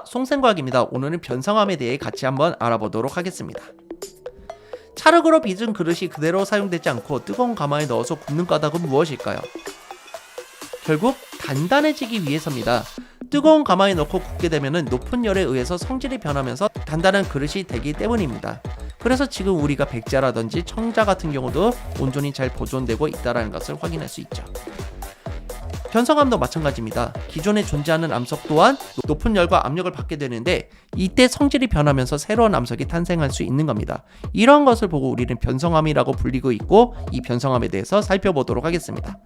송생과학입니다. 오늘은 변성함에 대해 같이 한번 알아보도록 하겠습니다. 찰흙으로 빚은 그릇이 그대로 사용되지 않고 뜨거운 가마에 넣어서 굽는 까닭은 무엇일까요? 결국 단단해지기 위해서입니다. 뜨거운 가마에 넣고 굽게 되면 높은 열에 의해서 성질이 변하면서 단단한 그릇이 되기 때문입니다. 그래서 지금 우리가 백자라든지 청자 같은 경우도 온전히 잘 보존되고 있다는 것을 확인할 수 있죠. 변성함도 마찬가지입니다. 기존에 존재하는 암석 또한 높은 열과 압력을 받게 되는데 이때 성질이 변하면서 새로운 암석이 탄생할 수 있는 겁니다. 이러한 것을 보고 우리는 변성함이라고 불리고 있고 이 변성함에 대해서 살펴보도록 하겠습니다.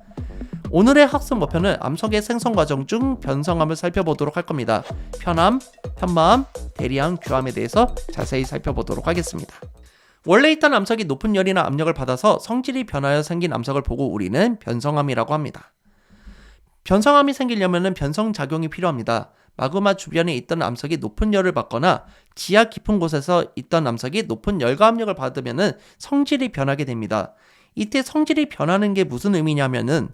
오늘의 학습 목표는 암석의 생성 과정 중 변성함을 살펴보도록 할 겁니다. 편함, 편마함, 대리함, 규함에 대해서 자세히 살펴보도록 하겠습니다. 원래 있던 암석이 높은 열이나 압력을 받아서 성질이 변하여 생긴 암석을 보고 우리는 변성함이라고 합니다. 변성함이 생기려면 변성작용이 필요합니다. 마그마 주변에 있던 암석이 높은 열을 받거나 지하 깊은 곳에서 있던 암석이 높은 열과 압력을 받으면 성질이 변하게 됩니다. 이때 성질이 변하는 게 무슨 의미냐면은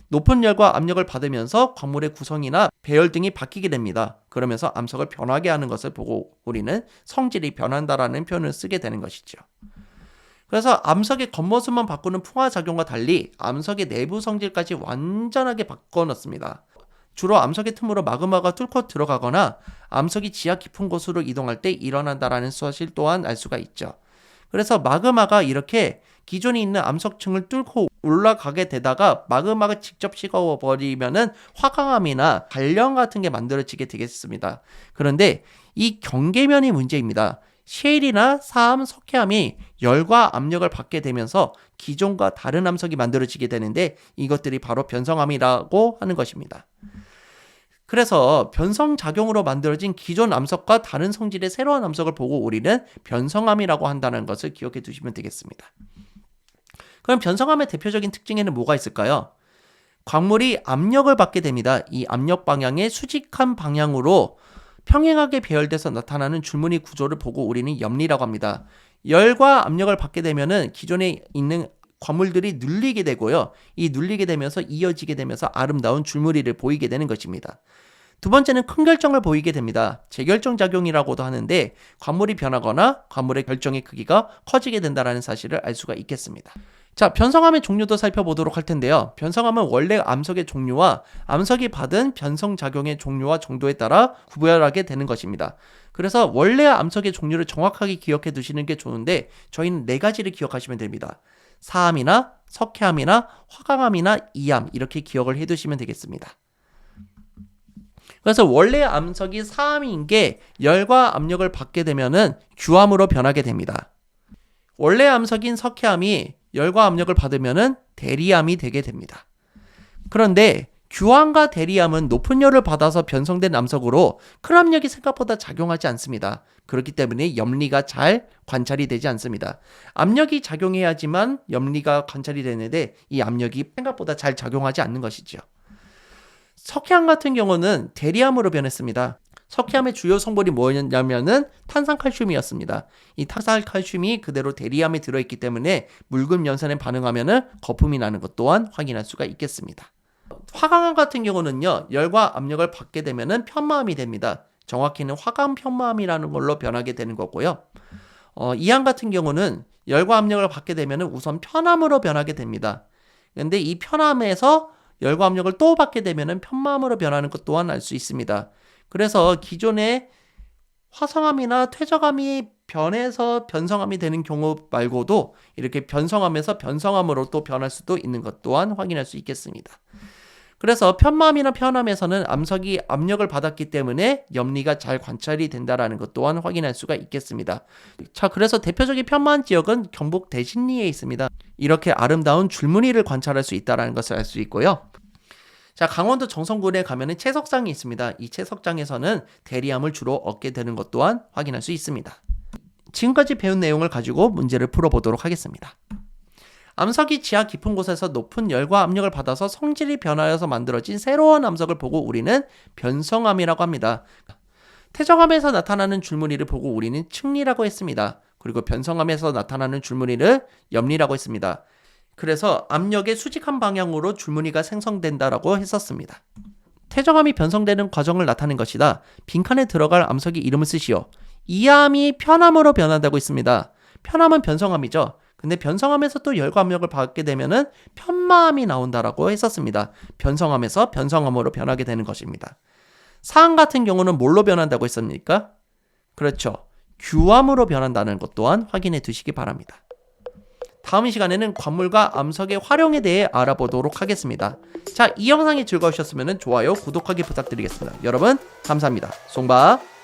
높은 열과 압력을 받으면서 광물의 구성이나 배열 등이 바뀌게 됩니다. 그러면서 암석을 변하게 하는 것을 보고 우리는 성질이 변한다라는 표현을 쓰게 되는 것이죠. 그래서 암석의 겉모습만 바꾸는 풍화작용과 달리 암석의 내부 성질까지 완전하게 바꿔놓습니다. 주로 암석의 틈으로 마그마가 뚫고 들어가거나 암석이 지하 깊은 곳으로 이동할 때 일어난다라는 사실 또한 알 수가 있죠. 그래서 마그마가 이렇게 기존에 있는 암석층을 뚫고 올라가게 되다가 마그마가 직접 식어버리면은 화강암이나 갈령 같은 게 만들어지게 되겠습니다. 그런데 이 경계면이 문제입니다. 셰일이나 사암, 석회암이 열과 압력을 받게 되면서 기존과 다른 암석이 만들어지게 되는데 이것들이 바로 변성암이라고 하는 것입니다. 그래서 변성작용으로 만들어진 기존 암석과 다른 성질의 새로운 암석을 보고 우리는 변성암이라고 한다는 것을 기억해 두시면 되겠습니다. 그럼 변성암의 대표적인 특징에는 뭐가 있을까요? 광물이 압력을 받게 됩니다. 이 압력 방향의 수직한 방향으로 평행하게 배열돼서 나타나는 줄무늬 구조를 보고 우리는 염리라고 합니다. 열과 압력을 받게 되면은 기존에 있는 광물들이 눌리게 되고요. 이 눌리게 되면서 이어지게 되면서 아름다운 줄무늬를 보이게 되는 것입니다. 두 번째는 큰 결정을 보이게 됩니다. 재결정 작용이라고도 하는데 광물이 변하거나 광물의 결정의 크기가 커지게 된다는 사실을 알 수가 있겠습니다. 자, 변성함의 종류도 살펴보도록 할 텐데요. 변성함은 원래 암석의 종류와 암석이 받은 변성작용의 종류와 정도에 따라 구별하게 되는 것입니다. 그래서 원래 암석의 종류를 정확하게 기억해 두시는 게 좋은데 저희는 4가지를 기억하시면 됩니다. 사암이나 석회암이나 화강암이나 이암 이렇게 기억을 해 두시면 되겠습니다. 그래서 원래 암석이 사암인 게 열과 압력을 받게 되면은 규암으로 변하게 됩니다. 원래 암석인 석회암이 열과 압력을 받으면은 대리암이 되게 됩니다. 그런데 규암과 대리암은 높은 열을 받아서 변성된 암석으로 큰 압력이 생각보다 작용하지 않습니다. 그렇기 때문에 염리가 잘 관찰이 되지 않습니다. 압력이 작용해야지만 염리가 관찰이 되는데 이 압력이 생각보다 잘 작용하지 않는 것이죠. 석회암 같은 경우는 대리암으로 변했습니다. 석회암의 주요 성분이 뭐였냐면은 탄산칼슘이었습니다. 이 탄산칼슘이 그대로 대리암에 들어있기 때문에 묽은 연산에 반응하면은 거품이 나는 것 또한 확인할 수가 있겠습니다. 화강암 같은 경우는요, 열과 압력을 받게 되면은 편마암이 됩니다. 정확히는 화강 편마암이라는 걸로 변하게 되는 거고요. 이암 같은 경우는 열과 압력을 받게 되면은 우선 편암으로 변하게 됩니다. 그런데 이 편암에서 열과 압력을 또 받게 되면은 편마암으로 변하는 것 또한 알 수 있습니다. 그래서 기존의 화성암이나 퇴적암이 변해서 변성암이 되는 경우 말고도 이렇게 변성암에서 변성암으로 또 변할 수도 있는 것 또한 확인할 수 있겠습니다. 그래서 편마암이나 편암에서는 암석이 압력을 받았기 때문에 염리가 잘 관찰이 된다는 것 또한 확인할 수가 있겠습니다. 자, 그래서 대표적인 편마암 지역은 경북 대신리에 있습니다. 이렇게 아름다운 줄무늬를 관찰할 수 있다는 것을 알 수 있고요. 자, 강원도 정선군에 가면은 채석장이 있습니다. 이 채석장에서는 대리암을 주로 얻게 되는 것 또한 확인할 수 있습니다. 지금까지 배운 내용을 가지고 문제를 풀어보도록 하겠습니다. 암석이 지하 깊은 곳에서 높은 열과 압력을 받아서 성질이 변하여서 만들어진 새로운 암석을 보고 우리는 변성암이라고 합니다. 퇴적암에서 나타나는 줄무늬를 보고 우리는 층리라고 했습니다. 그리고 변성암에서 나타나는 줄무늬를 염리라고 했습니다. 그래서 압력의 수직한 방향으로 줄무늬가 생성된다라고 했었습니다. 최저감이 변성되는 과정을 나타낸 것이다. 빈칸에 들어갈 암석의 이름을 쓰시오. 이 암이 편암으로 변한다고 있습니다. 편암은 변성암이죠. 근데 변성암에서 또 열과 압력을 받게 되면은 편마암이 나온다라고 했었습니다. 변성암에서 변성암으로 변하게 되는 것입니다. 사암 같은 경우는 뭘로 변한다고 했습니까? 그렇죠. 규암으로 변한다는 것 또한 확인해 두시기 바랍니다. 다음 시간에는 광물과 암석의 활용에 대해 알아보도록 하겠습니다. 자, 이 영상이 즐거우셨으면 좋아요, 구독하기 부탁드리겠습니다. 여러분 감사합니다. 송바.